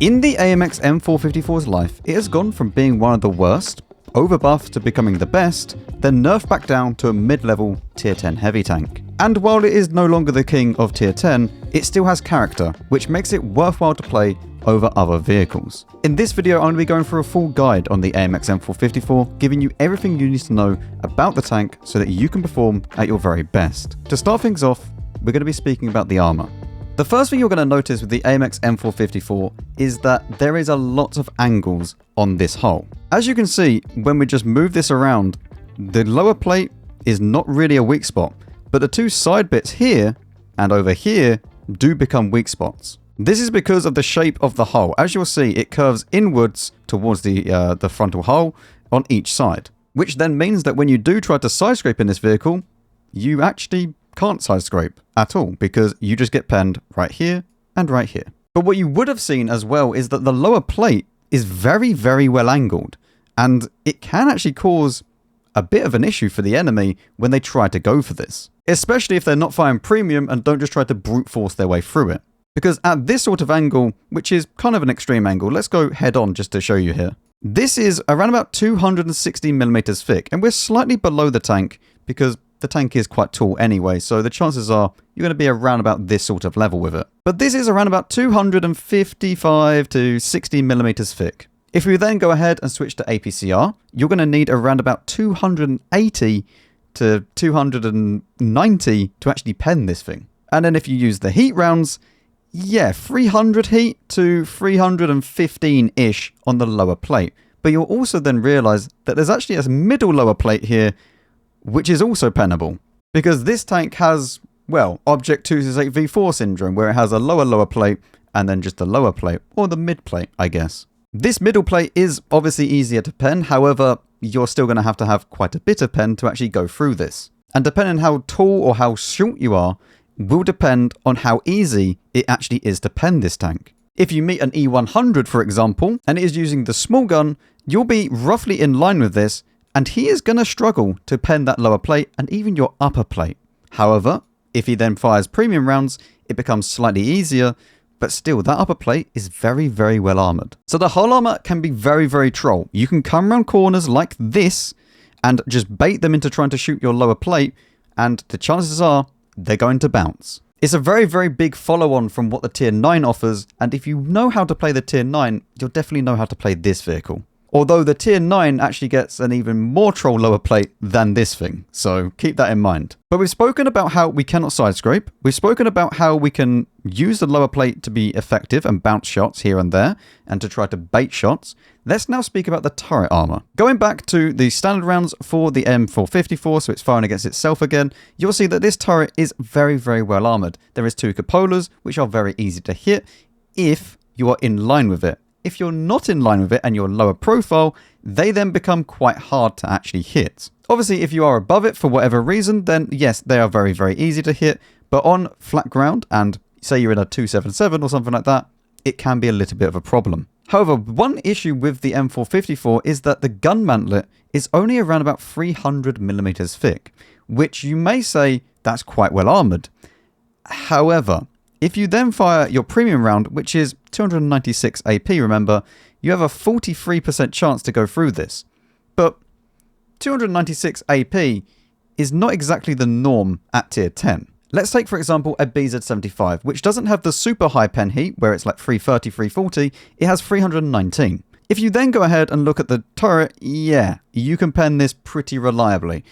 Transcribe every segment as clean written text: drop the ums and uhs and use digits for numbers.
In the AMX M454's life, it has gone from being one of the worst, overbuffed to becoming the best, then nerfed back down to a mid-level tier 10 heavy tank. And while it is no longer the king of tier 10, it still has character, which makes it worthwhile to play over other vehicles. In this video, I'm going to be going through a full guide on the AMX M454, giving you everything you need to know about the tank so that you can perform at your very best. To start things off, we're going to be speaking about the armor. The first thing you're going to notice with the AMX M454 is that there is a lot of angles on this hull. As you can see, when we just move this around, the lower plate is not really a weak spot, but the two side bits here and over here do become weak spots. This is because of the shape of the hull. As you'll see, it curves inwards towards the frontal hull on each side, which then means that when you do try to side scrape in this vehicle, you actually can't side scrape at all because you just get penned right here and right here. But what you would have seen as well is that the lower plate is very, very well angled, and it can actually cause a bit of an issue for the enemy when they try to go for this, especially if they're not firing premium and don't just try to brute force their way through it. Because at this sort of angle, which is kind of an extreme angle, let's go head on just to show you here. This is around about 260 millimeters thick, and we're slightly below the tank because the tank is quite tall anyway, so the chances are you're going to be around about this sort of level with it. But this is around about 255 to 60 millimeters thick. If we then go ahead and switch to APCR, you're going to need around about 280 to 290 to actually pen this thing. And then if you use the heat rounds, yeah, 300 heat to 315-ish on the lower plate. But you'll also then realize that there's actually a middle lower plate here, which is also pennable, because this tank has, well, Object 268 V4 syndrome, where it has a lower plate and then just a lower plate, or the mid plate, I guess. This middle plate is obviously easier to pen, however, you're still going to have quite a bit of pen to actually go through this. And depending on how tall or how short you are, will depend on how easy it actually is to pen this tank. If you meet an E100, for example, and it is using the small gun, you'll be roughly in line with this, and he is going to struggle to pen that lower plate and even your upper plate. However, if he then fires premium rounds, it becomes slightly easier, but still that upper plate is very, very well armored. So the hull armor can be very, very troll. You can come around corners like this and just bait them into trying to shoot your lower plate, and the chances are they're going to bounce. It's a very, very big follow-on from what the tier 9 offers, and if you know how to play the tier 9, you'll definitely know how to play this vehicle. Although the tier 9 actually gets an even more troll lower plate than this thing, so keep that in mind. But we've spoken about how we cannot side scrape, we've spoken about how we can use the lower plate to be effective and bounce shots here and there, and to try to bait shots. Let's now speak about the turret armor. Going back to the standard rounds for the M454, so it's firing against itself again, you'll see that this turret is very, very well armored. There is two cupolas, which are very easy to hit if you are in line with it. If you're not in line with it and you're lower profile, they then become quite hard to actually hit. Obviously, if you are above it for whatever reason, then yes, they are very, very easy to hit. But on flat ground, and say you're in a 277 or something like that, it can be a little bit of a problem. However, one issue with the M454 is that the gun mantlet is only around about 300 millimeters thick, which you may say that's quite well armored. However, if you then fire your premium round, which is 296 AP, remember, you have a 43% chance to go through this. But 296 AP is not exactly the norm at tier 10. Let's take, for example, a BZ75, which doesn't have the super high pen heat, where it's like 330, 340, it has 319. If you then go ahead and look at the turret, yeah, you can pen this pretty reliably.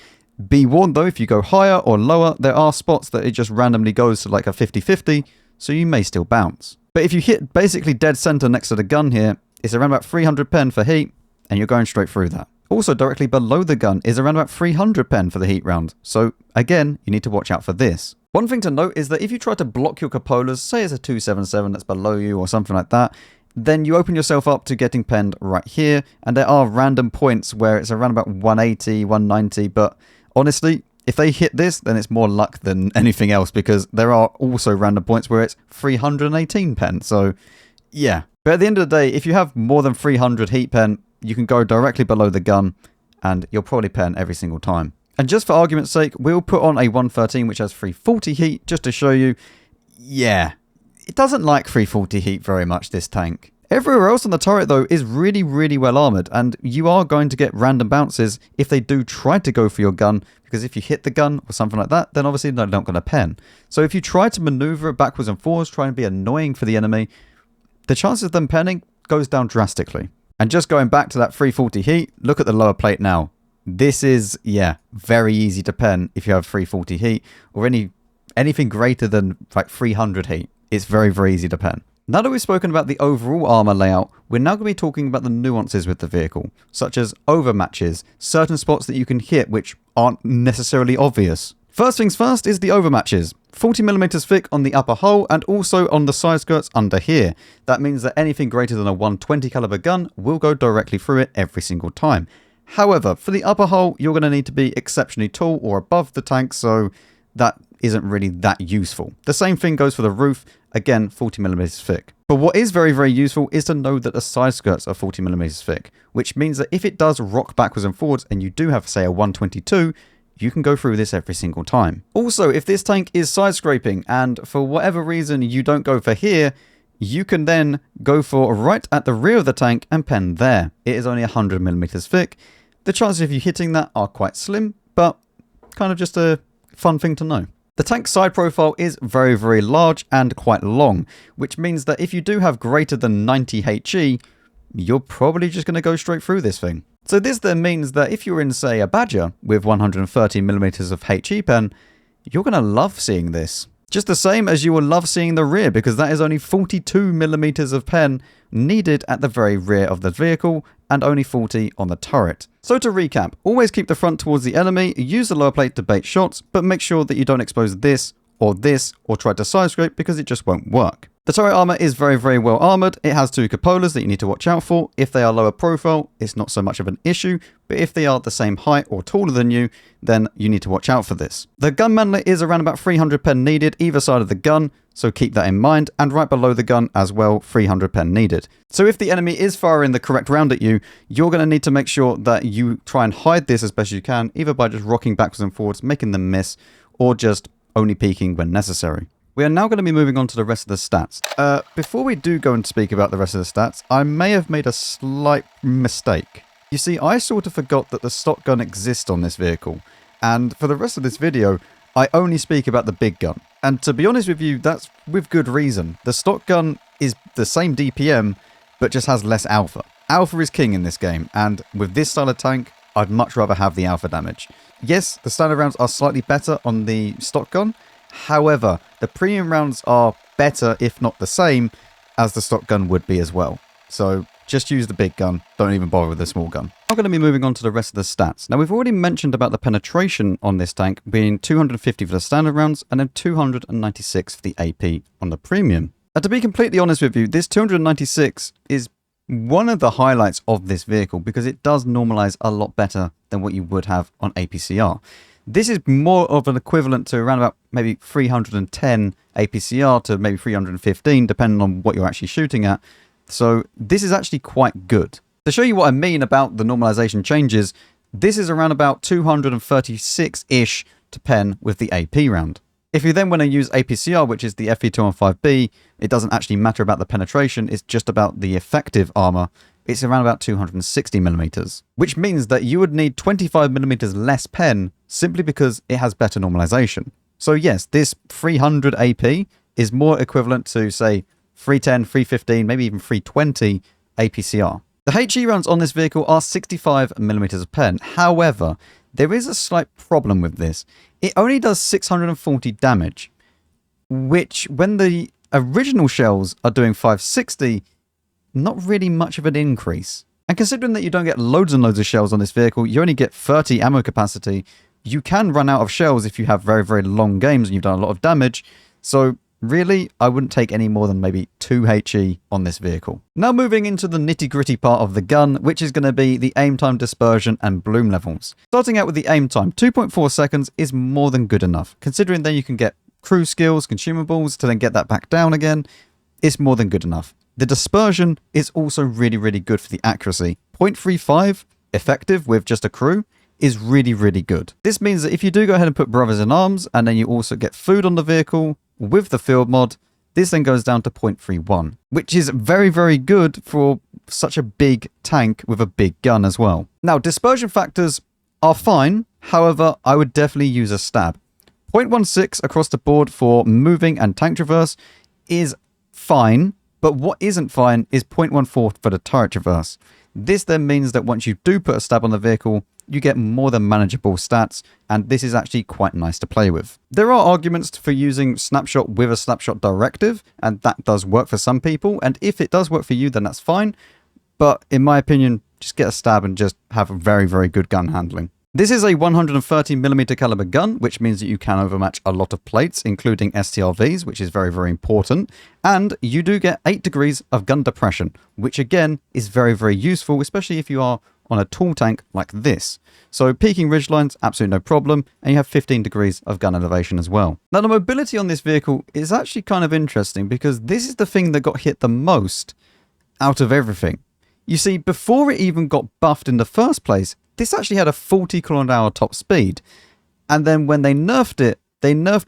Be warned though, if you go higher or lower, there are spots that it just randomly goes to like a 50-50, so you may still bounce. But if you hit basically dead center next to the gun here, it's around about 300 pen for heat, and you're going straight through that. Also directly below the gun is around about 300 pen for the heat round, so again, you need to watch out for this. One thing to note is that if you try to block your cupolas, say it's a 277 that's below you or something like that, then you open yourself up to getting penned right here, and there are random points where it's around about 180, 190, but honestly, if they hit this, then it's more luck than anything else, because there are also random points where it's 318 pen, so yeah. But at the end of the day, if you have more than 300 heat pen, you can go directly below the gun, and you'll probably pen every single time. And just for argument's sake, we'll put on a 113 which has 340 heat, just to show you, yeah, it doesn't like 340 heat very much, this tank. Everywhere else on the turret though is really, really well armoured, and you are going to get random bounces if they do try to go for your gun, because if you hit the gun or something like that, then obviously they're not going to pen. So if you try to manoeuvre backwards and forwards, try and be annoying for the enemy, the chances of them penning goes down drastically. And just going back to that 340 heat, look at the lower plate now. This is, yeah, very easy to pen if you have 340 heat, or anything greater than like 300 heat. It's very, very easy to pen. Now that we've spoken about the overall armor layout, we're now going to be talking about the nuances with the vehicle, such as overmatches, certain spots that you can hit which aren't necessarily obvious. First things first is the overmatches. 40mm thick on the upper hull and also on the side skirts under here. That means that anything greater than a 120 caliber gun will go directly through it every single time. However, for the upper hull, you're going to need to be exceptionally tall or above the tank, so that isn't really that useful. The same thing goes for the roof, again 40mm thick. But what is very, very useful is to know that the side skirts are 40mm thick, which means that if it does rock backwards and forwards and you do have, say, a 122, you can go through this every single time. Also, if this tank is side scraping and for whatever reason you don't go for here, you can then go for right at the rear of the tank and pen there. It is only 100mm thick. The chances of you hitting that are quite slim, but kind of just a fun thing to know. The tank's side profile is very, very large and quite long, which means that if you do have greater than 90 HE, you're probably just going to go straight through this thing. So this then means that if you're in, say, a Badger with 130mm of HE pen, you're going to love seeing this. Just the same as you will love seeing the rear, because that is only 42mm of pen needed at the very rear of the vehicle and only 40 on the turret. So to recap, always keep the front towards the enemy, use the lower plate to bait shots, but make sure that you don't expose this or try to side scrape because it just won't work. The turret armor is very, very well armored. It has two cupolas that you need to watch out for. If they are lower profile, it's not so much of an issue, but if they are the same height or taller than you, then you need to watch out for this. The gun mantlet is around about 300 pen needed either side of the gun, so keep that in mind, and right below the gun as well, 300 pen needed. So if the enemy is firing the correct round at you, you're going to need to make sure that you try and hide this as best you can, either by just rocking backwards and forwards, making them miss, or just only peeking when necessary. We are now going to be moving on to the rest of the stats. Before we do go and speak about the rest of the stats, I may have made a slight mistake. You see, I sort of forgot that the stock gun exists on this vehicle, and for the rest of this video, I only speak about the big gun. And to be honest with you, that's with good reason. The stock gun is the same DPM, but just has less alpha. Alpha is king in this game, and with this style of tank, I'd much rather have the alpha damage. Yes, the standard rounds are slightly better on the stock gun. However, the premium rounds are better, if not the same, as the stock gun would be as well. So just use the big gun, don't even bother with the small gun. I'm going to be moving on to the rest of the stats. Now we've already mentioned about the penetration on this tank being 250 for the standard rounds and then 296 for the AP on the premium. And to be completely honest with you, this 296 is one of the highlights of this vehicle because it does normalize a lot better than what you would have on APCR. This is more of an equivalent to around about maybe 310 APCR to maybe 315, depending on what you're actually shooting at. So this is actually quite good. To show you what I mean about the normalization changes, this is around about 236-ish to pen with the AP round. If you then want to use APCR, which is the FE215B, it doesn't actually matter about the penetration, it's just about the effective armor. It's around about 260mm, which means that you would need 25mm less pen simply because it has better normalization. So yes, this 300 AP is more equivalent to, say, 310, 315, maybe even 320 APCR. The HE rounds on this vehicle are 65mm of pen. However, there is a slight problem with this. It only does 640 damage, which when the original shells are doing 560, not really much of an increase. And considering that you don't get loads and loads of shells on this vehicle, you only get 30 ammo capacity, you can run out of shells if you have very, very long games and you've done a lot of damage. So really, I wouldn't take any more than maybe 2 HE on this vehicle. Now moving into the nitty-gritty part of the gun, which is going to be the aim time, dispersion, and bloom levels. Starting out with the aim time, 2.4 seconds is more than good enough. Considering then you can get crew skills, consumables to then get that back down again, it's more than good enough. The dispersion is also really, really good for the accuracy. 0.35 effective with just a crew is really, really good. This means that if you do go ahead and put brothers in arms and then you also get food on the vehicle with the field mod, This then goes down to 0.31, which is very, very good for such a big tank with a big gun as well. Now, dispersion factors are fine. However, I would definitely use a stab. 0.16 across the board for moving and tank traverse is fine, but what isn't fine is 0.14 for the turret traverse. This then means that once you do put a stab on the vehicle, you get more than manageable stats, and this is actually quite nice to play with. There are arguments for using snapshot with a snapshot directive, and that does work for some people, and if it does work for you, then that's fine. But in my opinion, just get a stab and just have very, very good gun handling. This is a 130mm caliber gun, which means that you can overmatch a lot of plates, including STRVs, which is very, very important. And you do get 8 degrees of gun depression, which again is very, very useful, especially if you are on a tall tank like this. So peaking ridgelines, absolutely no problem, and you have 15 degrees of gun elevation as well. Now the mobility on this vehicle is actually kind of interesting because this is the thing that got hit the most out of everything. You see, before it even got buffed in the first place, this actually had a 40 km/h top speed. And then when they nerfed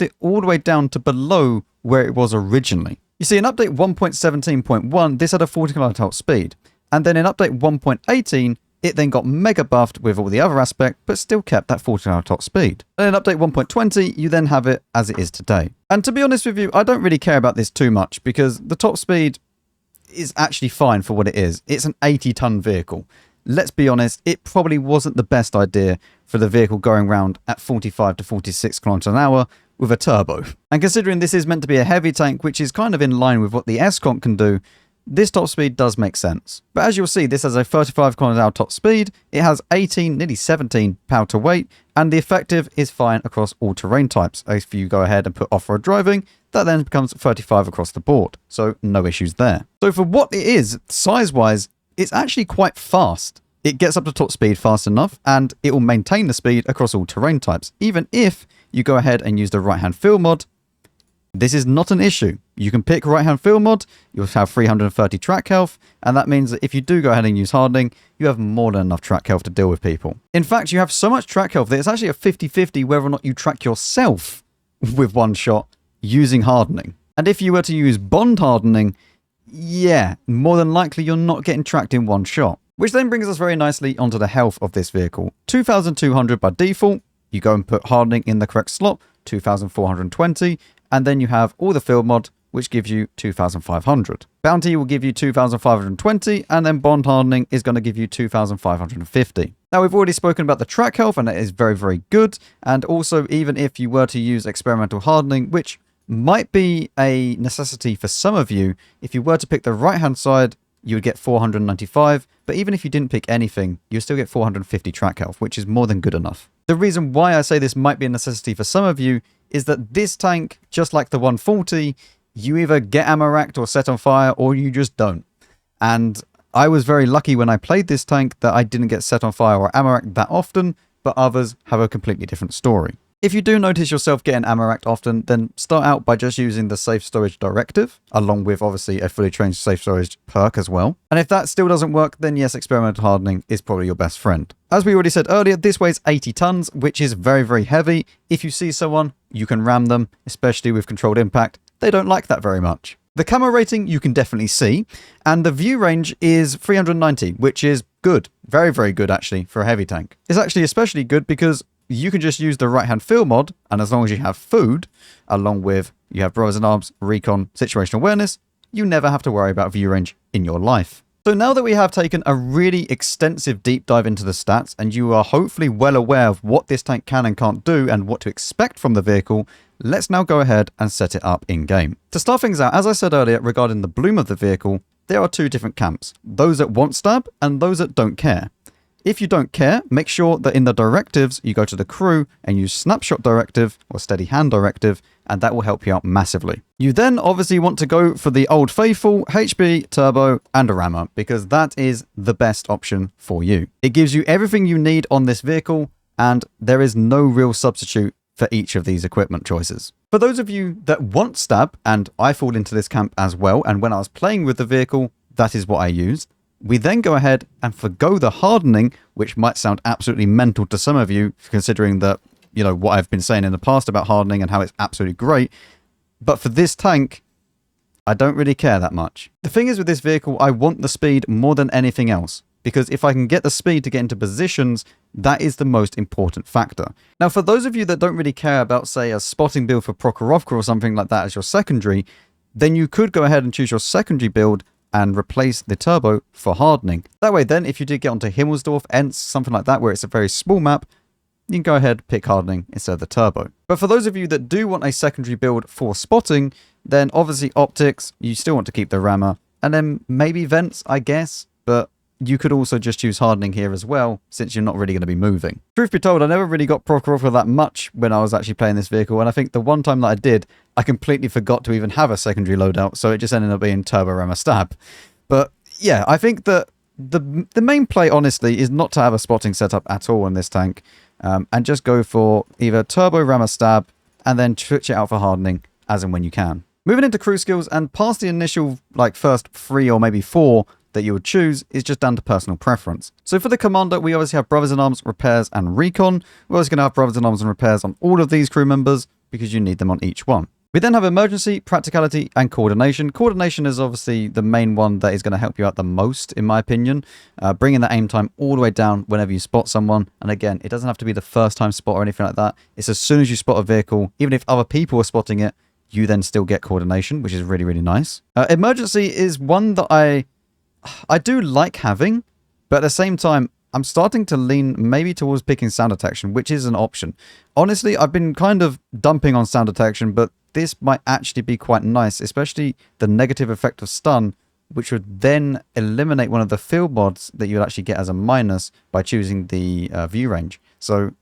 it all the way down to below where it was originally. You see, in update 1.17.1, this had a 40 km/h top speed. And then in update 1.18, it then got mega buffed with all the other aspects, but still kept that 40 km/h top speed. And in update 1.20, you then have it as it is today. And to be honest with you, I don't really care about this too much because the top speed is actually fine for what it is. It's an 80-ton vehicle. Let's be honest, it probably wasn't the best idea for the vehicle going around at 45 to 46 km/h with a turbo. And considering this is meant to be a heavy tank, which is kind of in line with what the S-Comp can do, this top speed does make sense. But as you'll see, this has a 35 km/h top speed, it has 18, nearly 17 power to weight, and the effective is fine across all terrain types. If you go ahead and put off-road driving, that then becomes 35 across the board, so no issues there. So for what it is, size-wise, it's actually quite fast. It gets up to top speed fast enough, and it will maintain the speed across all terrain types. Even if you go ahead and use the right-hand field mod, this is not an issue. You can pick right-hand field mod, you'll have 330 track health, and that means that if you do go ahead and use hardening, you have more than enough track health to deal with people. In fact, you have so much track health that it's actually a 50-50 whether or not you track yourself with one shot using hardening. And if you were to use bond hardening, yeah, more than likely you're not getting tracked in one shot. Which then brings us very nicely onto the health of this vehicle. 2,200 by default, you go and put hardening in the correct slot, 2,420, and then you have all the field mod, which gives you 2,500. Bounty will give you 2,520, and then bond hardening is going to give you 2,550. Now, we've already spoken about the track health, and that is very, very good. And also, even if you were to use experimental hardening, which might be a necessity for some of you, if you were to pick the right-hand side, you would get 495, but even if you didn't pick anything, you'll still get 450 track health, which is more than good enough. The reason why I say this might be a necessity for some of you is that this tank, just like the 140, you either get ammo racked or set on fire, or you just don't. And I was very lucky when I played this tank that I didn't get set on fire or ammo racked that often, but others have a completely different story. If you do notice yourself getting ammo racked often, then start out by just using the safe storage directive, along with obviously a fully trained safe storage perk as well. And if that still doesn't work, then yes, experimental hardening is probably your best friend. As we already said earlier, this weighs 80 tons, which is very, very heavy. If you see someone, you can ram them, especially with controlled impact. They don't like that very much. The camo rating you can definitely see, and the view range is 390, which is good. Very, very good actually for a heavy tank. It's actually especially good because you can just use the right-hand field mod, and as long as you have food, along with you have brothers in arms, recon, situational awareness, you never have to worry about view range in your life. So now that we have taken a really extensive deep dive into the stats, and you are hopefully well aware of what this tank can and can't do and what to expect from the vehicle, let's now go ahead and set it up in-game. To start things out, as I said earlier regarding the bloom of the vehicle, there are two different camps, those that want stab and those that don't care. If you don't care, make sure that in the directives, you go to the crew and use snapshot directive or steady hand directive, and that will help you out massively. You then obviously want to go for the old faithful HB, turbo, and a rammer, because that is the best option for you. It gives you everything you need on this vehicle, and there is no real substitute for each of these equipment choices. For those of you that want stab, and I fall into this camp as well, and when I was playing with the vehicle, that is what I used. We then go ahead and forgo the hardening, which might sound absolutely mental to some of you, considering that, you know, what I've been saying in the past about hardening and how it's absolutely great. But for this tank, I don't really care that much. The thing is with this vehicle, I want the speed more than anything else, because if I can get the speed to get into positions, that is the most important factor. Now, for those of you that don't really care about, say, a spotting build for Prokhorovka or something like that as your secondary, then you could go ahead and choose your secondary build and replace the turbo for hardening. That way then, if you did get onto Himmelsdorf, Enz, something like that, where it's a very small map, you can go ahead pick hardening instead of the turbo. But for those of you that do want a secondary build for spotting, then obviously optics, you still want to keep the rammer, and then maybe vents, I guess, but you could also just choose hardening here as well, since you're not really going to be moving. Truth be told, I never really got Prokhorovka that much when I was actually playing this vehicle, and I think the one time that I did, I completely forgot to even have a secondary loadout, so it just ended up being turbo rammer stab. But yeah, I think that the main play, honestly, is not to have a spotting setup at all in this tank, and just go for either turbo rammer stab, and then switch it out for hardening as and when you can. Moving into crew skills, and past the initial, like, first 3 or maybe 4 that you would choose is just down to personal preference. So for the commander, we obviously have Brothers in Arms, Repairs, and Recon. We're always going to have Brothers in Arms and Repairs on all of these crew members because you need them on each one. We then have Emergency, Practicality, and Coordination. Coordination is obviously the main one that is going to help you out the most, in my opinion. Bringing the aim time all the way down whenever you spot someone. And again, it doesn't have to be the first time spot or anything like that. It's as soon as you spot a vehicle, even if other people are spotting it, you then still get Coordination, which is really, really nice. Emergency is one that I do like having, but at the same time, I'm starting to lean maybe towards picking sound detection, which is an option. Honestly, I've been kind of dumping on sound detection, but this might actually be quite nice, especially the negative effect of stun, which would then eliminate one of the field mods that you would actually get as a minus by choosing the view range. So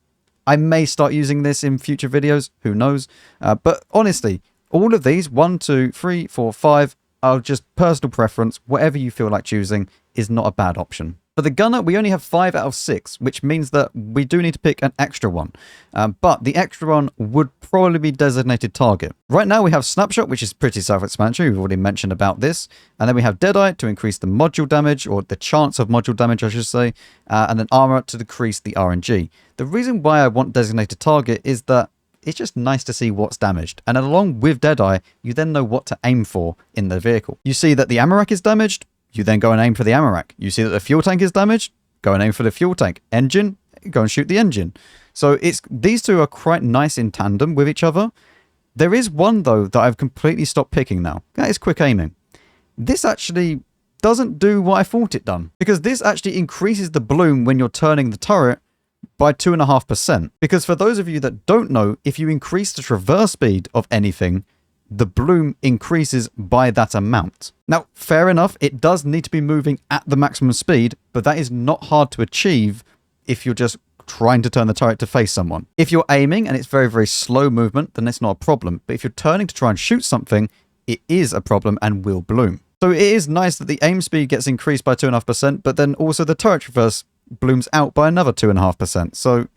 I may start using this in future videos, who knows. But honestly, all of these, 1, 2, 3, 4, 5, are just personal preference. Whatever you feel like choosing is not a bad option. For the gunner, we only have 5 out of 6, which means that we do need to pick an extra one. But the extra one would probably be designated target. Right now we have Snapshot, which is pretty self-explanatory. We've already mentioned about this. And then we have Deadeye to increase the module damage, or the chance of module damage, I should say. And then Armour to decrease the RNG. The reason why I want designated target is that it's just nice to see what's damaged. And along with Deadeye, you then know what to aim for in the vehicle. You see that the ammo rack is damaged, you then go and aim for the ammo rack. You see that the fuel tank is damaged, go and aim for the fuel tank. Engine, go and shoot the engine. So these two are quite nice in tandem with each other. There is one, though, that I've completely stopped picking now. That is quick aiming. This actually doesn't do what I thought it done, because this actually increases the bloom when you're turning the turret by 2.5%. Because for those of you that don't know, if you increase the traverse speed of anything, the bloom increases by that amount. Now, fair enough, it does need to be moving at the maximum speed, but that is not hard to achieve if you're just trying to turn the turret to face someone. If you're aiming and it's very, very slow movement, then it's not a problem. But if you're turning to try and shoot something, it is a problem and will bloom. So it is nice that the aim speed gets increased by 2.5%, but then also the turret traverse blooms out by another 2.5%. So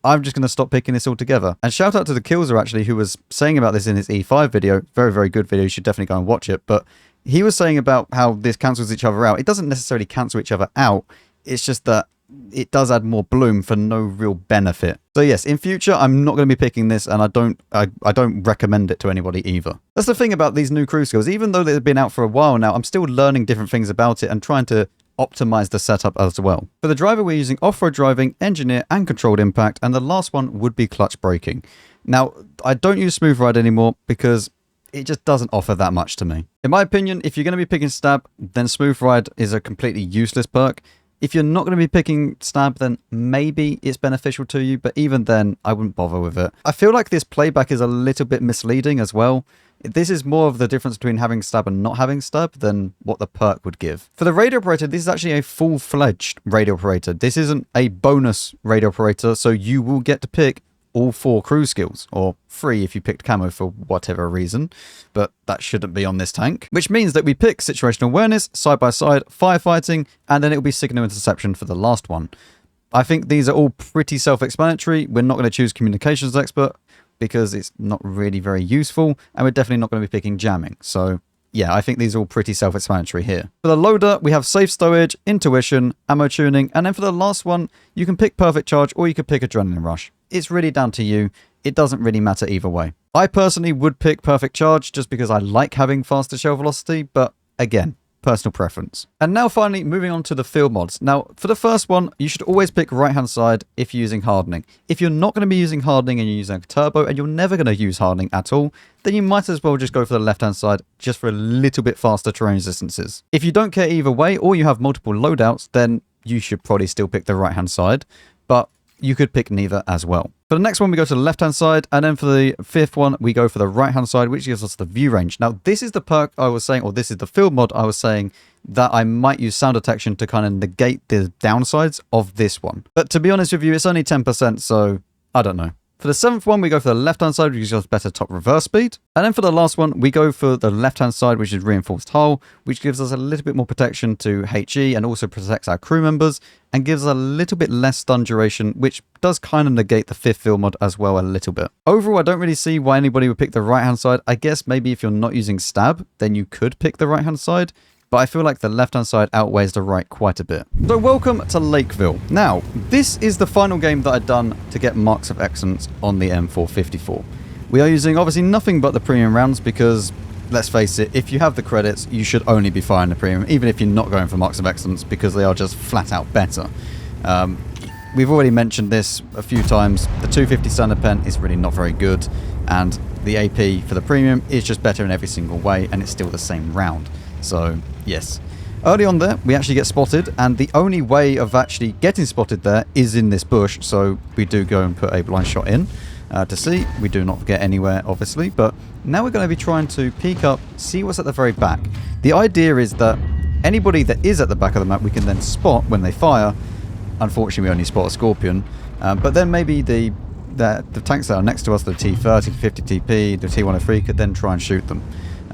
I'm just going to stop picking this altogether. And shout out to the Killser, actually, who was saying about this in his E5 video. Very, very good video. You should definitely go and watch it. But he was saying about how this cancels each other out. It doesn't necessarily cancel each other out. It's just that it does add more bloom for no real benefit. So yes, in future, I'm not going to be picking this, and I don't recommend it to anybody either. That's the thing about these new crew skills. Even though they've been out for a while now, I'm still learning different things about it and trying to optimize the setup as well. For the driver, we're using off-road driving, engineer, and controlled impact, and the last one would be clutch braking. Now, I don't use smooth ride anymore because it just doesn't offer that much to me. In my opinion, if you're going to be picking stab, then smooth ride is a completely useless perk. If you're not going to be picking stab, then maybe it's beneficial to you, but even then, I wouldn't bother with it. I feel like this playback is a little bit misleading as well. This is more of the difference between having stab and not having stab than what the perk would give. For the radio operator, this is actually a full-fledged radio operator. This isn't a bonus radio operator, so you will get to pick all 4 crew skills, or 3 if you picked camo for whatever reason, but that shouldn't be on this tank. Which means that we pick situational awareness, side-by-side, firefighting, and then it'll be signal interception for the last one. I think these are all pretty self-explanatory. We're not going to choose communications expert because it's not really very useful, and we're definitely not going to be picking jamming. So yeah, I think these are all pretty self-explanatory here. For the loader, we have safe stowage, intuition, ammo tuning, and then for the last one, you can pick perfect charge or you could pick adrenaline rush. It's really down to you. it doesn't really matter either way. I personally would pick Perfect Charge just because I like having faster shell velocity, but again, personal preference. And now finally moving on to the field mods. Now for the first one, you should always pick right hand side if you're using hardening. If you're not going to be using hardening and you're using a turbo and you're never going to use hardening at all, then you might as well just go for the left hand side just for a little bit faster terrain resistances. If you don't care either way or you have multiple loadouts, then you should probably still pick the right hand side, but you could pick neither as well. For the next one, we go to the left-hand side, and then for the fifth one, we go for the right-hand side, which gives us the view range. Now, this is the perk I was saying, or this is the field mod I was saying, that I might use sound detection to kind of negate the downsides of this one. But to be honest with you, it's only 10%, so I don't know. For the seventh one, we go for the left-hand side, which gives us better top reverse speed. And then for the last one, we go for the left-hand side, which is reinforced hull, which gives us a little bit more protection to HE and also protects our crew members and gives us a little bit less stun duration, which does kind of negate the fifth field mod as well a little bit. Overall, I don't really see why anybody would pick the right-hand side. I guess maybe if you're not using stab, then you could pick the right-hand side. But I feel like the left-hand side outweighs the right quite a bit. So welcome to Lakeville. Now, this is the final game that I've done to get Marks of Excellence on the M454. We are using obviously nothing but the premium rounds because, let's face it, if you have the credits, you should only be firing the premium, even if you're not going for Marks of Excellence, because they are just flat out better. We've already mentioned this a few times. The 250 standard pen is really not very good, and the AP for the premium is just better in every single way, and it's still the same round. So, yes. Early on there, we actually get spotted, and the only way of actually getting spotted there is in this bush, so we do go and put a blind shot in to see. We do not get anywhere, obviously, but now we're going to be trying to peek up, see what's at the very back. The idea is that anybody that is at the back of the map, we can then spot when they fire. Unfortunately, we only spot a Scorpion, but then maybe the tanks that are next to us, the T30, 50 TP, the T103, could then try and shoot them.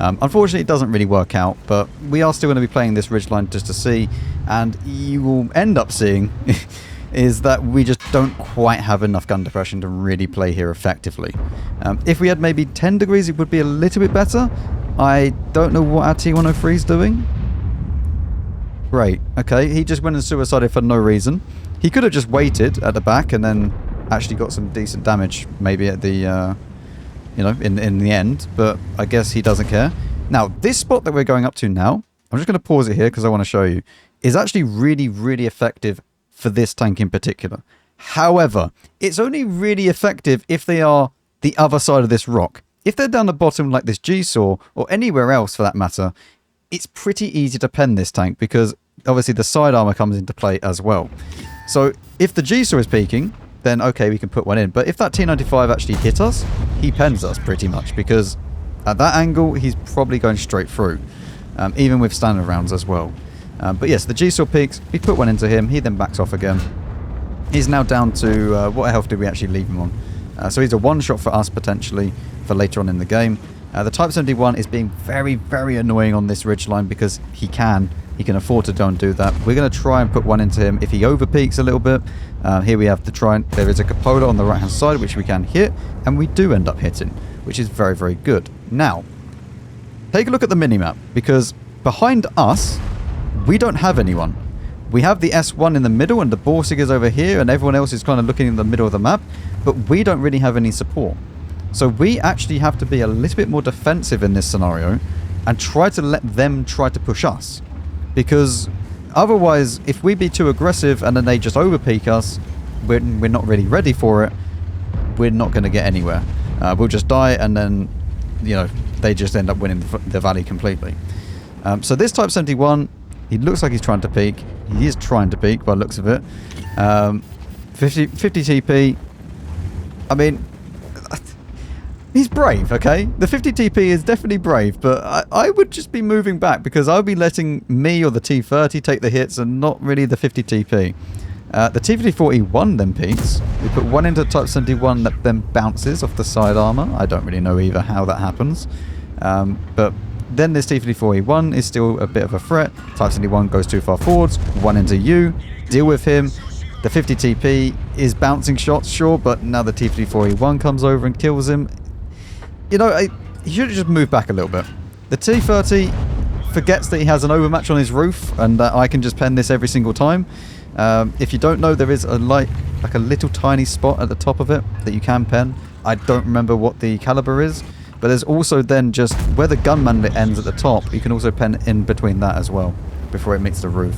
Unfortunately, it doesn't really work out, but we are still going to be playing this ridgeline just to see, and you will end up seeing is that we just don't quite have enough gun depression to really play here effectively. If we had maybe 10 degrees, it would be a little bit better. I don't know what our T103 is doing. Great. Okay, he just went and suicided for no reason. He could have just waited at the back and then actually got some decent damage, maybe at the... in the end, but I guess he doesn't care. Now, this spot that we're going up to now, I'm just going to pause it here because I want to show you, is actually really, really effective for this tank in particular. However, it's only really effective if they are the other side of this rock. If they're down the bottom like this G-Saw, or anywhere else for that matter, it's pretty easy to pen this tank because obviously the side armor comes into play as well. So if the G-Saw is peaking, then okay, we can put one in. But if that T95 actually hit us, he pens us pretty much, because at that angle, he's probably going straight through, even with standard rounds as well. But yes, the G-Saw peaks, we put one into him, he then backs off again. He's now down to, what health did we actually leave him on? So he's a one-shot for us, potentially, for later on in the game. The Type 71 is being very, very annoying on this ridgeline because he can afford to go and do that. We're going to try and put one into him if he overpeaks a little bit. Here we have the try. There is a cupola on the right hand side which we can hit, and we do end up hitting, which is very, very good. Now, take a look at the minimap, because behind us, we don't have anyone. We have the S1 in the middle, and the Borsig is over here, and everyone else is kind of looking in the middle of the map, but we don't really have any support. So we actually have to be a little bit more defensive in this scenario and try to let them try to push us. Because otherwise, if we be too aggressive and then they just overpeak us, we're not really ready for it, we're not going to get anywhere. We'll just die, and then, they just end up winning the valley completely. So this Type 71, he looks like he's trying to peak. He is trying to peak by the looks of it. 50 TP. I mean... He's brave, okay? The 50 TP is definitely brave, but I would just be moving back because I'll be letting me or the T30 take the hits and not really the 50 TP. The T5041 then peaks. We put one into Type 71 that then bounces off the side armor. I don't really know either how that happens. But then this T5041 is still a bit of a threat. Type 71 goes too far forwards. One into you. Deal with him. The 50 TP is bouncing shots, sure, but now the T5041 comes over and kills him. He should have just moved back a little bit. The T30 forgets that he has an overmatch on his roof and that I can just pen this every single time. If you don't know, there is a light like a little tiny spot at the top of it that you can pen. I don't remember what the caliber is, but there's also then just where the gun manlet ends at the top, you can also pen in between that as well before it meets the roof.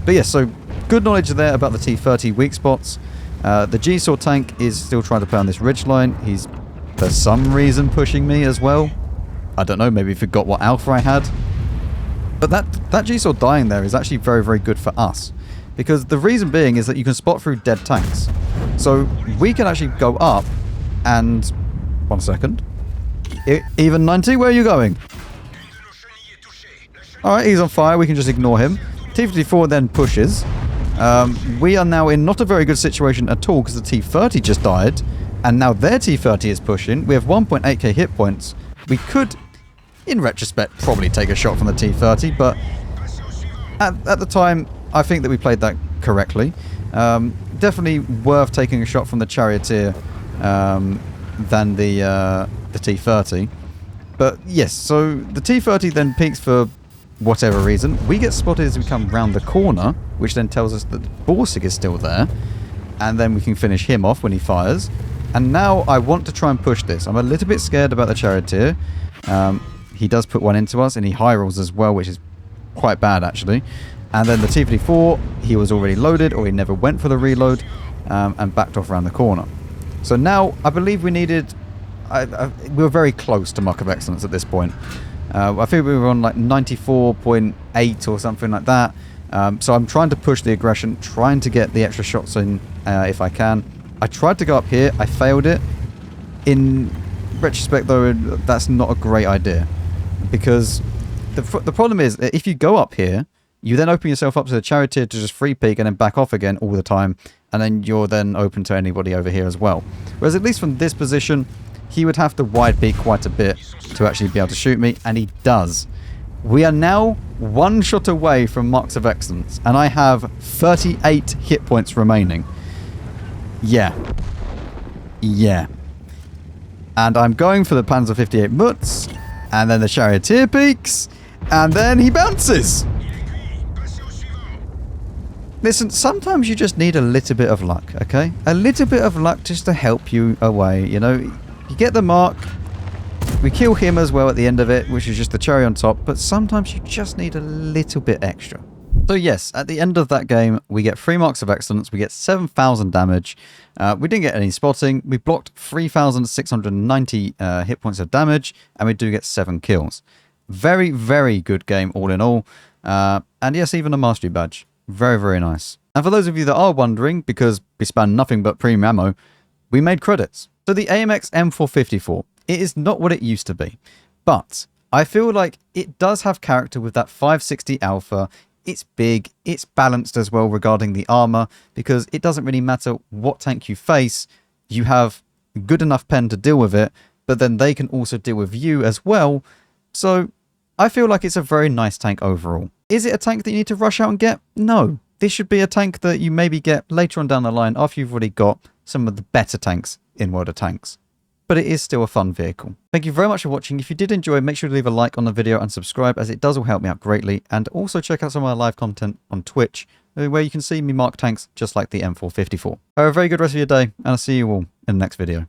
But yeah, so good knowledge there about the T30 weak spots. The G-Saw tank is still trying to play on this ridgeline. He's for some reason pushing me as well. I don't know, maybe he forgot what alpha I had. But that G-Saw dying there is actually very, very good for us. Because the reason being is that you can spot through dead tanks. So we can actually go up and... 1 second. Even 90, where are you going? Alright, he's on fire. We can just ignore him. T-54 then pushes. We are now in not a very good situation at all because the T-30 just died. And now their T-30 is pushing. We have 1.8k hit points. We could, in retrospect, probably take a shot from the T-30. But at the time, I think that we played that correctly. Definitely worth taking a shot from the Charioteer than the T-30. But yes, so the T-30 then peaks for whatever reason. We get spotted as we come round the corner, which then tells us that Borsig is still there. And then we can finish him off when he fires. And now I want to try and push this. I'm a little bit scared about the Charioteer. He does put one into us, and he high rolls as well, which is quite bad actually. And then the T-54, he was already loaded, or he never went for the reload, and backed off around the corner. So now, I believe we needed... we were very close to Mark of Excellence at this point. I think we were on like 94.8 or something like that. So I'm trying to push the aggression, trying to get the extra shots in if I can. I tried to go up here, I failed it. In retrospect though, that's not a great idea. Because the problem is, if you go up here, you then open yourself up to the Charioteer to just free peek and then back off again all the time. And then you're then open to anybody over here as well. Whereas at least from this position, he would have to wide peek quite a bit to actually be able to shoot me. And he does. We are now one shot away from Marks of Excellence. And I have 38 hit points remaining. Yeah. Yeah. And I'm going for the Panzer 58 Mutz. And then the Charioteer peaks. And then he bounces. Listen, sometimes you just need a little bit of luck, okay? A little bit of luck just to help you away, you know? You get the mark. We kill him as well at the end of it, which is just the cherry on top. But sometimes you just need a little bit extra. So yes, at the end of that game, we get 3 Marks of Excellence. We get 7,000 damage. We didn't get any spotting. We blocked 3,690 hit points of damage. And we do get 7 kills. Very, very good game all in all. And yes, even a mastery badge. Very, very nice. And for those of you that are wondering, because we span nothing but premium ammo, we made credits. So the AMX M454, it is not what it used to be. But I feel like it does have character with that 560 alpha. It's big, it's balanced as well regarding the armor, because it doesn't really matter what tank you face, you have good enough pen to deal with it, but then they can also deal with you as well. So I feel like it's a very nice tank overall. Is it a tank that you need to rush out and get? No. This should be a tank that you maybe get later on down the line after you've already got some of the better tanks in World of Tanks. But it is still a fun vehicle. Thank you very much for watching. If you did enjoy, make sure to leave a like on the video and subscribe, as it does all help me out greatly. And also check out some of my live content on Twitch, where you can see me mark tanks just like the M454. Have a very good rest of your day, and I'll see you all in the next video.